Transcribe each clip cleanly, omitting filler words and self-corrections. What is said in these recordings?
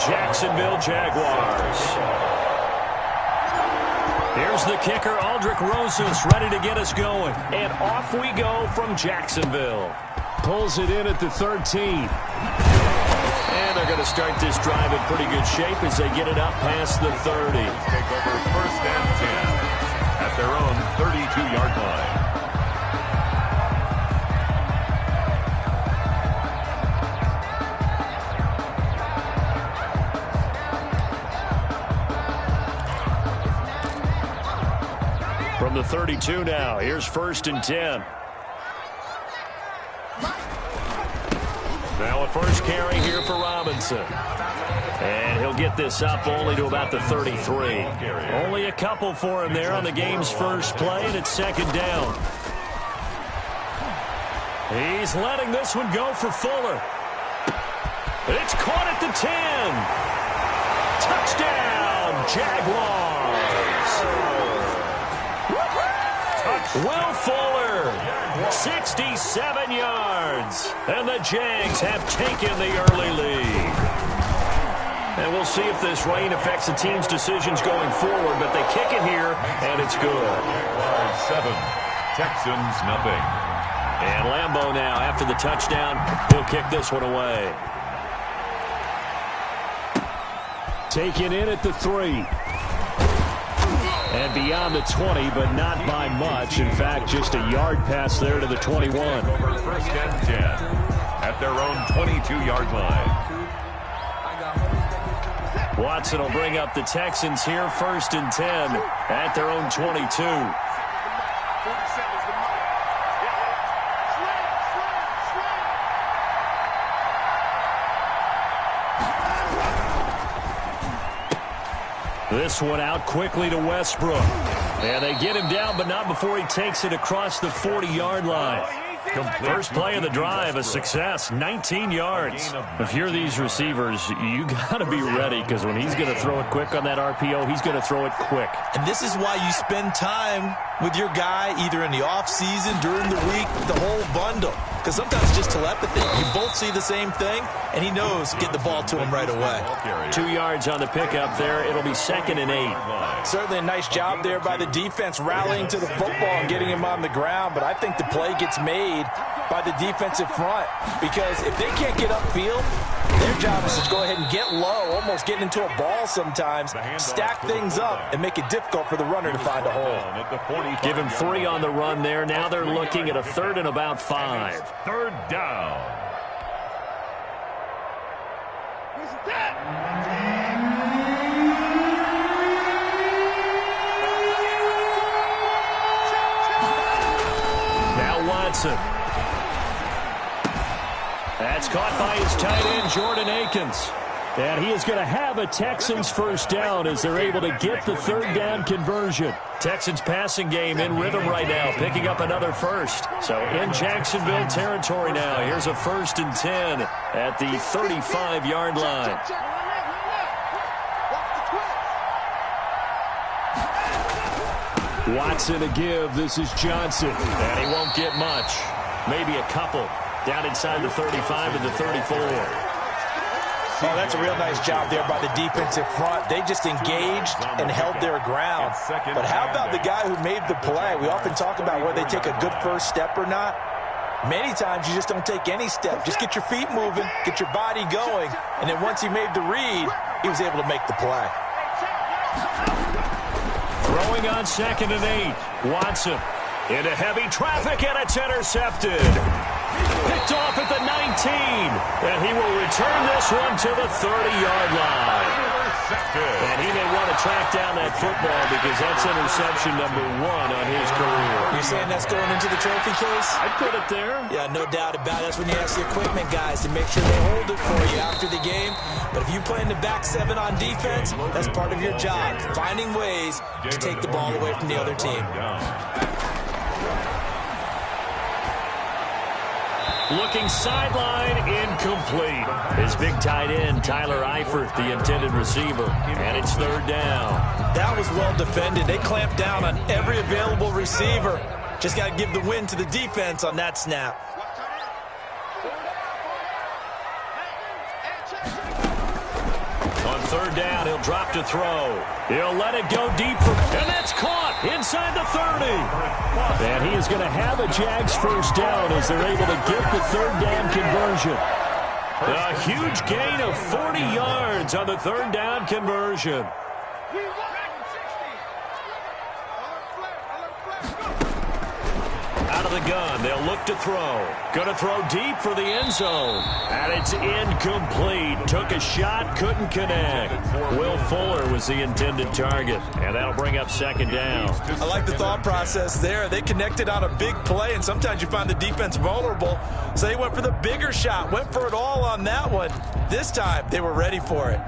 Jacksonville Jaguars. Here's the kicker, Aldrick Rosas, ready to get us going. And off we go from Jacksonville. Pulls it in at the 13. And they're going to start this drive in pretty good shape as they get it up past the 30. Take over 1st and 10 at their own 32-yard line. From the 32 now, here's 1st and 10. Now a first carry here for Robinson. And he'll get this up only to about the 33. Only a couple for him there on the game's first play, and it's 2nd down. He's letting this one go for Fuller. It's caught at the 10. Touchdown, Jaguars. Will Fuller, 67 yards. And the Jags have taken the early lead. And we'll see if this rain affects the team's decisions going forward, but they kick it here, and it's good. 7, Texans nothing. And Lambeau now, after the touchdown, he'll kick this one away. Taken in at the 3. And beyond the 20, but not by much. In fact, just a yard pass there to the 21. Over 1st and 10 at their own 22-yard line. Watson will bring up the Texans here, 1st and 10 at their own 22. This one out quickly to Westbrook. And they get him down, but not before he takes it across the 40-yard line. First play of the drive, a success, 19 yards. If you're these receivers, you got to be ready, because when he's going to throw it quick on that RPO, he's going to throw it quick. And this is why you spend time with your guy either in the offseason, during the week, the whole bundle. Because sometimes it's just telepathy. You both see the same thing, and he knows get the ball to him right away. 2 yards on the pickup there. It'll be 2nd and 8. Certainly a nice job there by the defense rallying to the football and getting him on the ground, but I think the play gets made by the defensive front, because if they can't get upfield, their job is to go ahead and get low, almost get into a ball sometimes, stack things up, and make it difficult for the runner to find a hole. Give him 3 on the run there. Now they're looking at a 3rd and about 5. 3rd down. Now Watson. That's caught by his tight end, Jordan Akins. And he is going to have a Texans first down as they're able to get the 3rd down conversion. Texans passing game in rhythm right now, picking up another first. So in Jacksonville territory now. Here's a 1st and 10 at the 35-yard line. Watson to give. This is Johnson. And he won't get much. Maybe a couple. Down inside the 35 and the 34. Oh, that's a real nice job there by the defensive front. They just engaged and held their ground. But how about the guy who made the play? We often talk about whether they take a good first step or not. Many times you just don't take any step. Just get your feet moving, get your body going, and then once he made the read, he was able to make the play. Throwing on 2nd and 8. Watson into heavy traffic, and it's intercepted. Picked off at the 19, and he will return this one to the 30-yard line. And he may want to track down that football because that's interception number 1 on his career. You're saying that's going into the trophy case? I'd put it there. Yeah, no doubt about it. That's when you ask the equipment guys to make sure they hold it for you after the game. But if you play in the back 7 on defense, that's part of your job, finding ways to take the ball away from the other team. Looking sideline, incomplete. His big tight end, Tyler Eifert, the intended receiver. And it's 3rd down. That was well defended. They clamped down on every available receiver. Just got to give the win to the defense on that snap. third down. He'll drop to throw. He'll let it go deep, and that's caught inside the 30. And he is going to have a Jags first down as they're able to get the third down conversion. A huge gain of 40 yards on the third down conversion. Out of the gun, they'll look to throw. Going to throw deep for the end zone. And it's incomplete. Took a shot, couldn't connect. Will Fuller was the intended target. And that'll bring up second down. I like the thought process there. They connected on a big play, and sometimes you find the defense vulnerable. So they went for the bigger shot, went for it all on that one. This time, they were ready for it.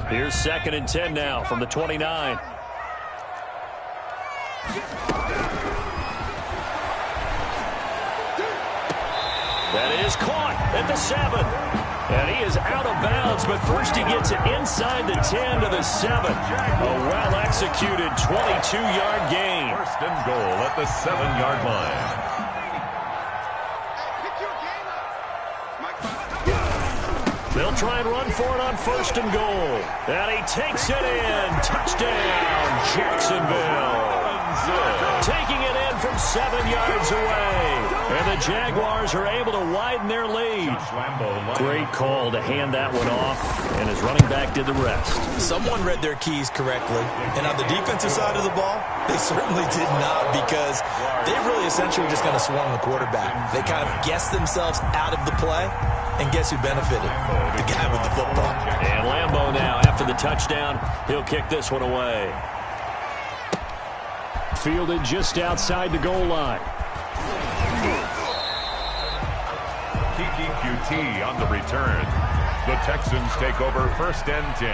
Here's 2nd and 10 now from the 29. That is caught at the 7. And he is out of bounds, but first he gets it inside the 10 to the 7. A well-executed 22-yard gain. First and goal at the 7-yard line. They'll try and run for it on 1st and goal. And he takes it in. Touchdown, Jacksonville. Taking it in from 7 yards away. And the Jaguars are able to widen their lead. Great call to hand that one off, and his running back did the rest. Someone read their keys correctly. And on the defensive side of the ball, they certainly did not, because they really essentially were just going to swarm the quarterback. They kind of guessed themselves out of the play, and guess who benefited? The guy with the football. And Lambeau now, after the touchdown, he'll kick this one away. Fielded just outside the goal line. QT on the return. The Texans take over 1st and 10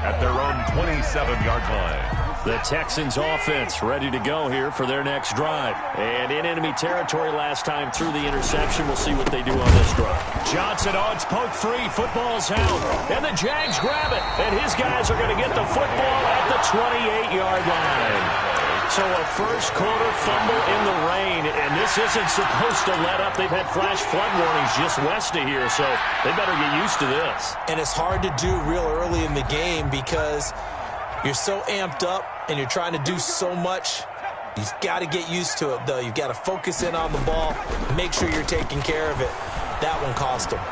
at their own 27-yard line. The Texans offense ready to go here for their next drive. And in enemy territory last time through the interception. We'll see what they do on this drive. Johnson, it's poke free. Football's out. And the Jags grab it. And his guys are going to get the football at the 28-yard line. So a first quarter fumble in the rain, and this isn't supposed to let up. They've had flash flood warnings just west of here, so they better get used to this. And it's hard to do real early in the game because you're so amped up and you're trying to do so much. You've got to get used to it, though. You've got to focus in on the ball, make sure you're taking care of it. That one cost them.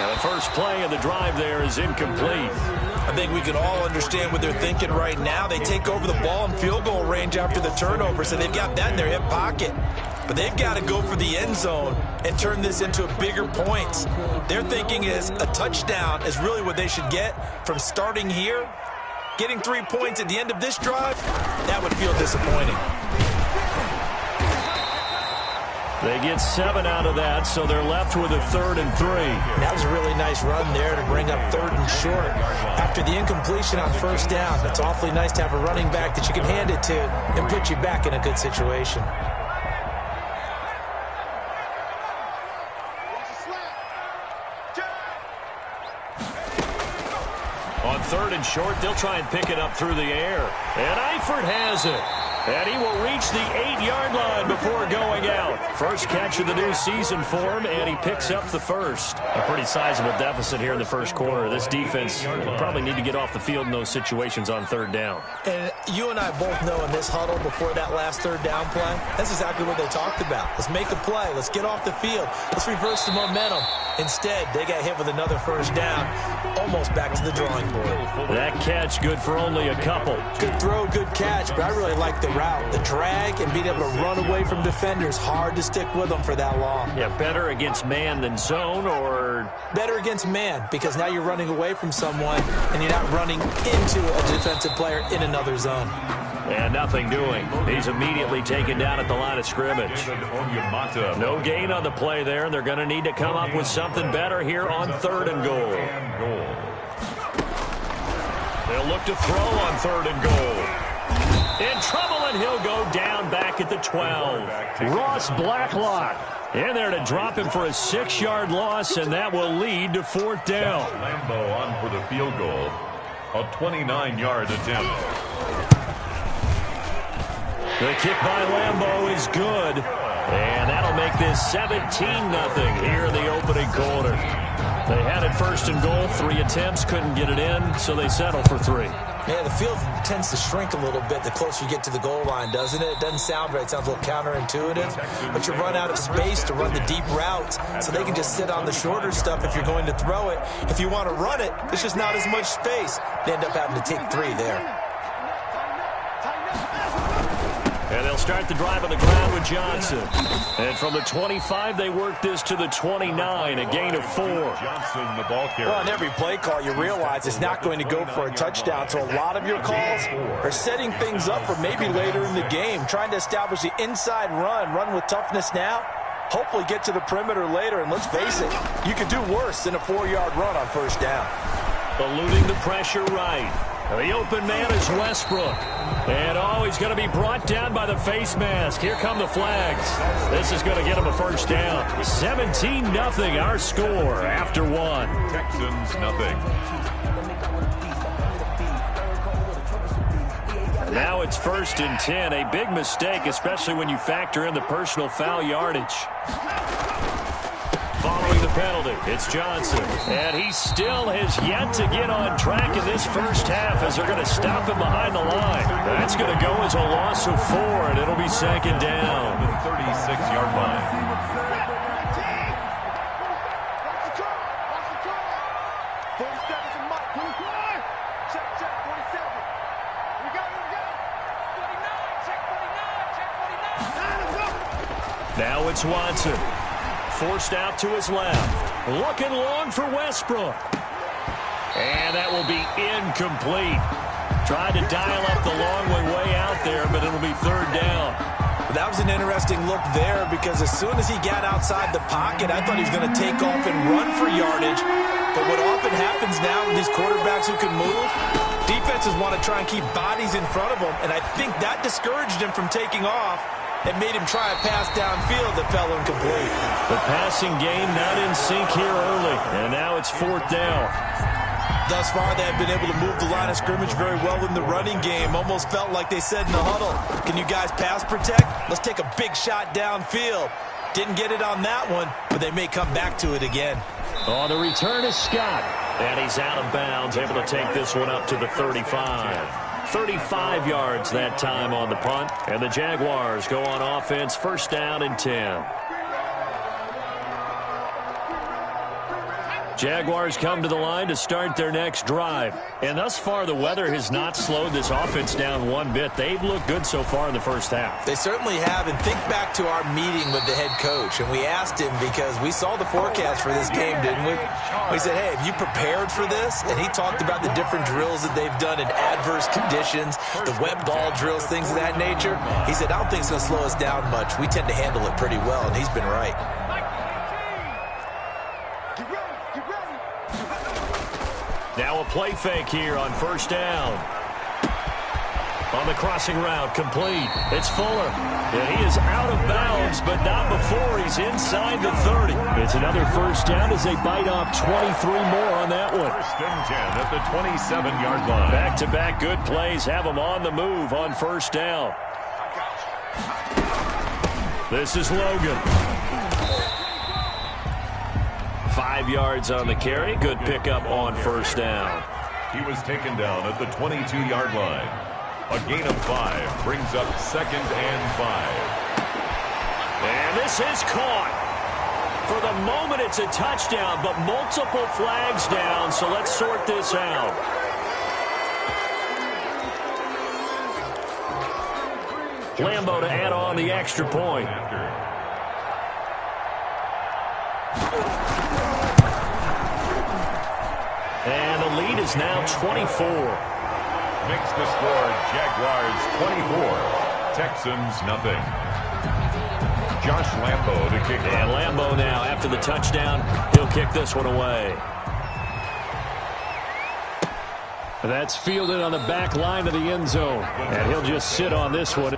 Now the first play of the drive there is incomplete. I think we can all understand what they're thinking right now. They take over the ball in field goal range after the turnover, so they've got that in their hip pocket. But they've got to go for the end zone and turn this into bigger points. Their thinking is a touchdown is really what they should get from starting here. Getting 3 points at the end of this drive, that would feel disappointing. They get 7 out of that, so they're left with a 3rd and 3. That was a really nice run there to bring up 3rd and short. After the incompletion on 1st down, it's awfully nice to have a running back that you can hand it to and put you back in a good situation. On 3rd and short, they'll try and pick it up through the air. And Eifert has it. And he will reach the 8-yard line before going out. First catch of the new season for him, and he picks up the first. A pretty sizable deficit here in the first quarter. This defense will probably need to get off the field in those situations on 3rd down. And you and I both know in this huddle before that last 3rd down play, that's exactly what they talked about. Let's make a play. Let's get off the field. Let's reverse the momentum. Instead, they got hit with another 1st down, almost back to the drawing board. That catch good for only a couple. Good throw, good catch, but I really like the route. The drag and being able to run away from defenders, hard to stick with them for that long. Yeah, better against man than zone, or? Better against man, because now you're running away from someone and you're not running into a defensive player in another zone. And nothing doing. He's immediately taken down at the line of scrimmage. No gain on the play there, and they're going to need to come up with something better here on 3rd and goal. They'll look to throw on 3rd and goal. In trouble, and he'll go down back at the 12. Ross Blacklock in there to drop him for a 6-yard loss, and that will lead to 4th down. Lambeau on for the field goal. A 29-yard attempt. The kick by Lambeau is good, and that'll make this 17-0 here in the opening quarter. They had it first and goal. 3 attempts, couldn't get it in, so they settle for 3. Yeah, the field tends to shrink a little bit the closer you get to the goal line, doesn't it? It doesn't sound right. It sounds a little counterintuitive. But you run out of space to run the deep routes, so they can just sit on the shorter stuff if you're going to throw it. If you want to run it, there's just not as much space. They end up having to take 3 there. And they'll start the drive on the ground with Johnson. And from the 25, they work this to the 29, a gain of 4. Johnson, the ball carrier. Well, on every play call, you realize it's not going to go for a touchdown. So a lot of your calls are setting things up for maybe later in the game, trying to establish the inside run with toughness now, hopefully get to the perimeter later. And let's face it, you could do worse than a 4-yard run on first down. Eluding the pressure right. The open man is Westbrook. And, he's going to be brought down by the face mask. Here come the flags. This is going to get him a first down. 17-0 our score after 1. Texans nothing. Now it's 1st and 10. A big mistake, especially when you factor in the personal foul yardage. Following the penalty, it's Johnson. And he still has yet to get on track in this first half as they're going to stop him behind the line. That's going to go as a loss of 4, and it'll be 2nd down. The 36-yard line. Now it's Watson. Forced out to his left. Looking long for Westbrook. And that will be incomplete. Tried to dial up the long way out there, but it'll be 3rd down. That was an interesting look there because as soon as he got outside the pocket, I thought he was going to take off and run for yardage. But what often happens now with these quarterbacks who can move, defenses want to try and keep bodies in front of them, and I think that discouraged him from taking off. It made him try a pass downfield that fell incomplete. The passing game not in sync here early, and now it's 4th down. Thus far, they have been able to move the line of scrimmage very well in the running game. Almost felt like they said in the huddle, can you guys pass protect? Let's take a big shot downfield. Didn't get it on that one, but they may come back to it again. On the return is Scott, and he's out of bounds, able to take this one up to the 35. 35 yards that time on the punt, and the Jaguars go on offense, 1st down and 10. Jaguars come to the line to start their next drive. And thus far, the weather has not slowed this offense down one bit. They've looked good so far in the first half. They certainly have. And think back to our meeting with the head coach. And we asked him because we saw the forecast for this game, didn't we? We said, hey, have you prepared for this? And he talked about the different drills that they've done in adverse conditions, the wet ball drills, things of that nature. He said, I don't think it's going to slow us down much. We tend to handle it pretty well, and he's been right. Now a play fake here on 1st down. On the crossing route, complete. It's Fuller. And he is out of bounds, but not before he's inside the 30. It's another 1st down as they bite off 23 more on that one. 1st and 10 at the 27-yard line. Back-to-back good plays have them on the move on 1st down. This is Logan. 5 yards on the carry. Good pickup on 1st down. He was taken down at the 22-yard line. A gain of 5 brings up 2nd and 5. And this is caught. For the moment, it's a touchdown, but multiple flags down, so let's sort this out. Lambo to add on the extra point. And the lead is now 24. Makes the score Jaguars 24, Texans nothing. Josh Lambo to kick it. And Lambo now, after the touchdown, he'll kick this one away. That's fielded on the back line of the end zone. And he'll just sit on this one.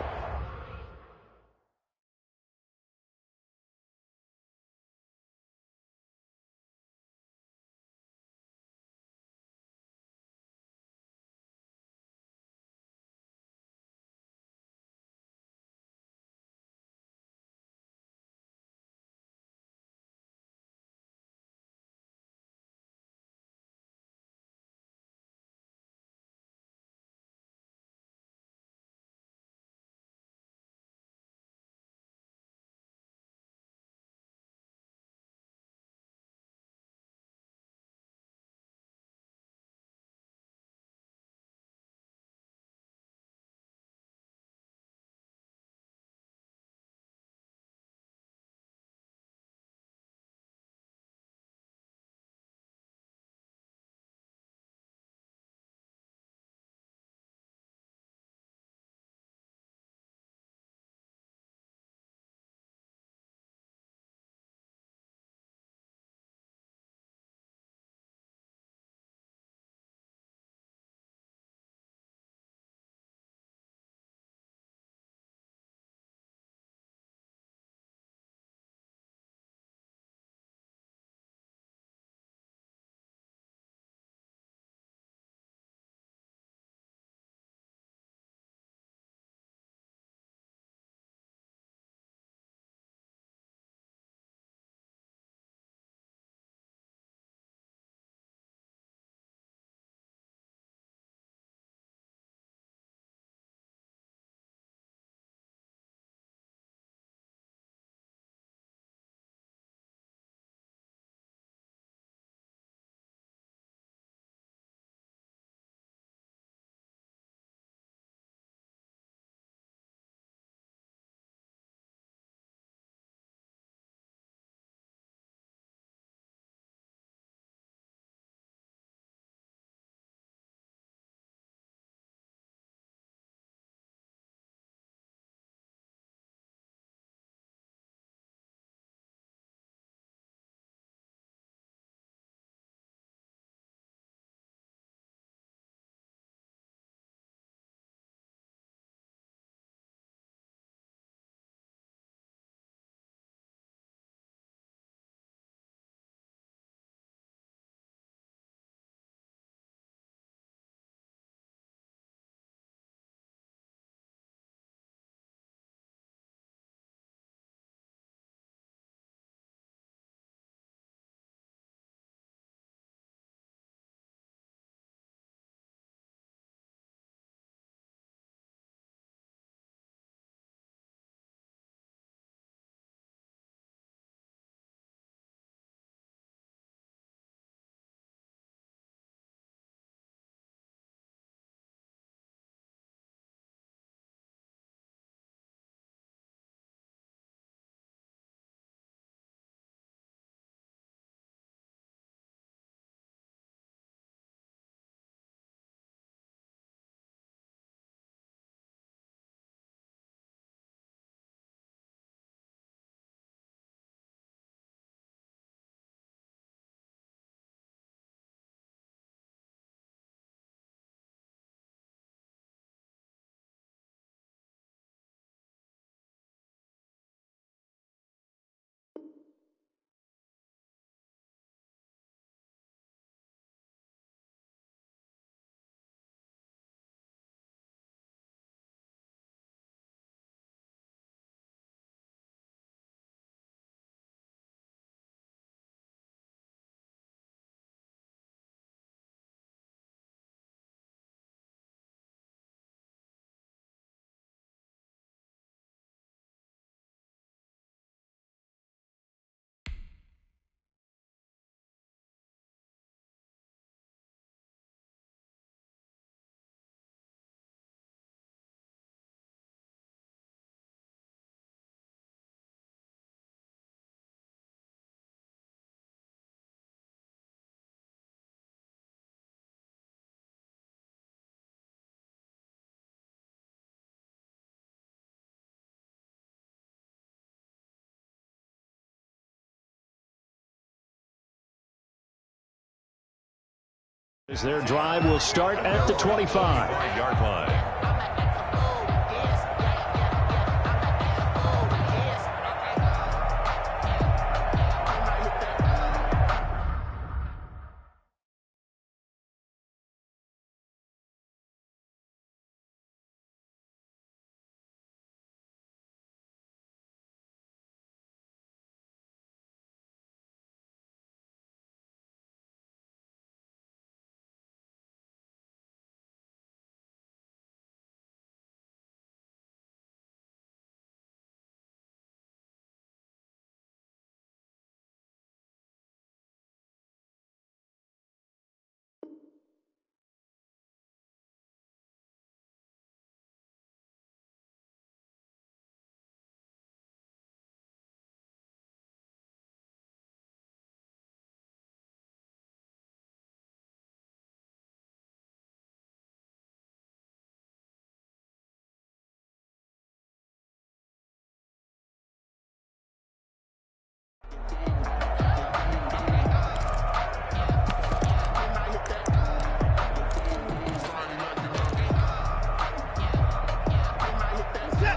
As their drive will start at the 25-yard line.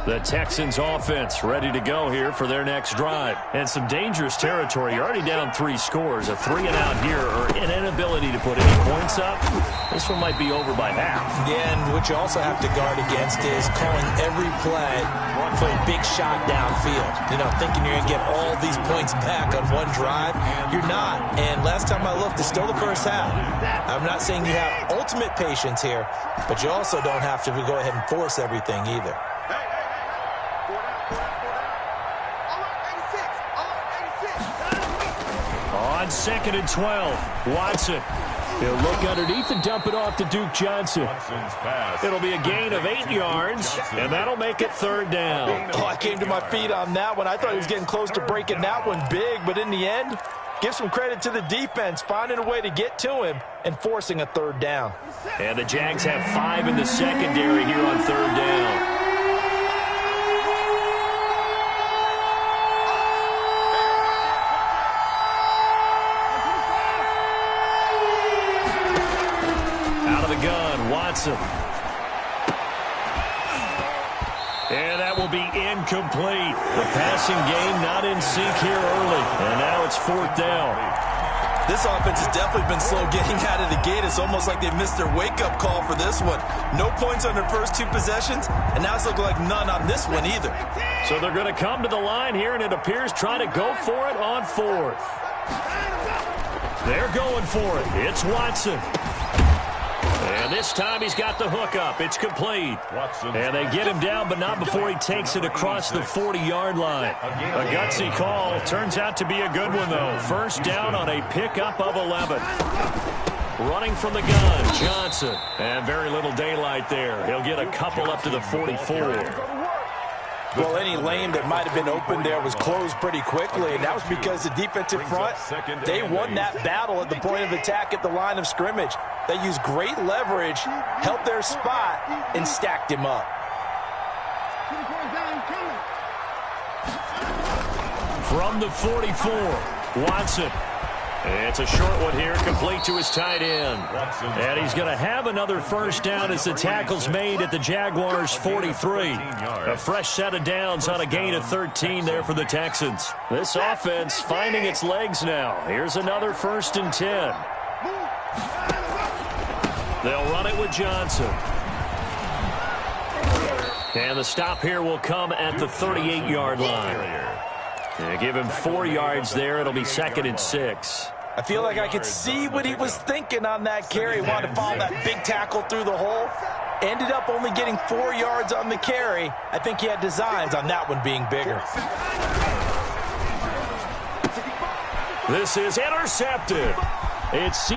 The Texans offense ready to go here for their next drive. And some dangerous territory. You're already down 3 scores. A 3-and-out here or an inability to put any points up. This one might be over by half. Yeah, and what you also have to guard against is calling every play for a big shot downfield. You know, thinking you're going to get all these points back on one drive. You're not. And last time I looked, it's still the first half. I'm not saying you have ultimate patience here, but you also don't have to go ahead and force everything either. On 2nd and 12, Watson. He'll look underneath and dump it off to Duke Johnson. It'll be a gain of 8 yards, and that'll make it 3rd down. Oh, I came to my feet on that one. I thought he was getting close to breaking that one big, but in the end, give some credit to the defense, finding a way to get to him and forcing a 3rd down. And the Jags have 5 in the secondary here on 3rd down. Watson. And that will be incomplete. The passing game not in sync here early. And now it's 4th down. This offense has definitely been slow getting out of the gate. It's almost like they missed their wake-up call for this one. No points on their first 2 possessions, and now it's looking like none on this one either. So they're going to come to the line here, and it appears trying to go for it on 4th. They're going for it. It's Watson. And this time he's got the hook up. It's complete. And they get him down, but not before he takes it across the 40-yard line. A gutsy call. Turns out to be a good one, though. 1st down on a pickup of 11. Running from the gun, Johnson. And very little daylight there. He'll get a couple up to the 44. Well, any lane that might have been open there was closed pretty quickly, and that was because the defensive front, they won that battle at the point of attack at the line of scrimmage. They used great leverage, held their spot, and stacked him up. From the 44, Watson. It's a short one here, complete to his tight end. And he's going to have another 1st down as the tackle's made at the Jaguars' 43. A fresh set of downs on a gain of 13 there for the Texans. This offense finding its legs now. Here's another 1st and 10. They'll run it with Johnson. And the stop here will come at the 38-yard line. They give him 4 yards there. It'll be 2nd and 6. I feel like I could see what he was thinking on that carry. He wanted to follow that big tackle through the hole. Ended up only getting 4 yards on the carry. I think he had designs on that one being bigger. This is intercepted. It's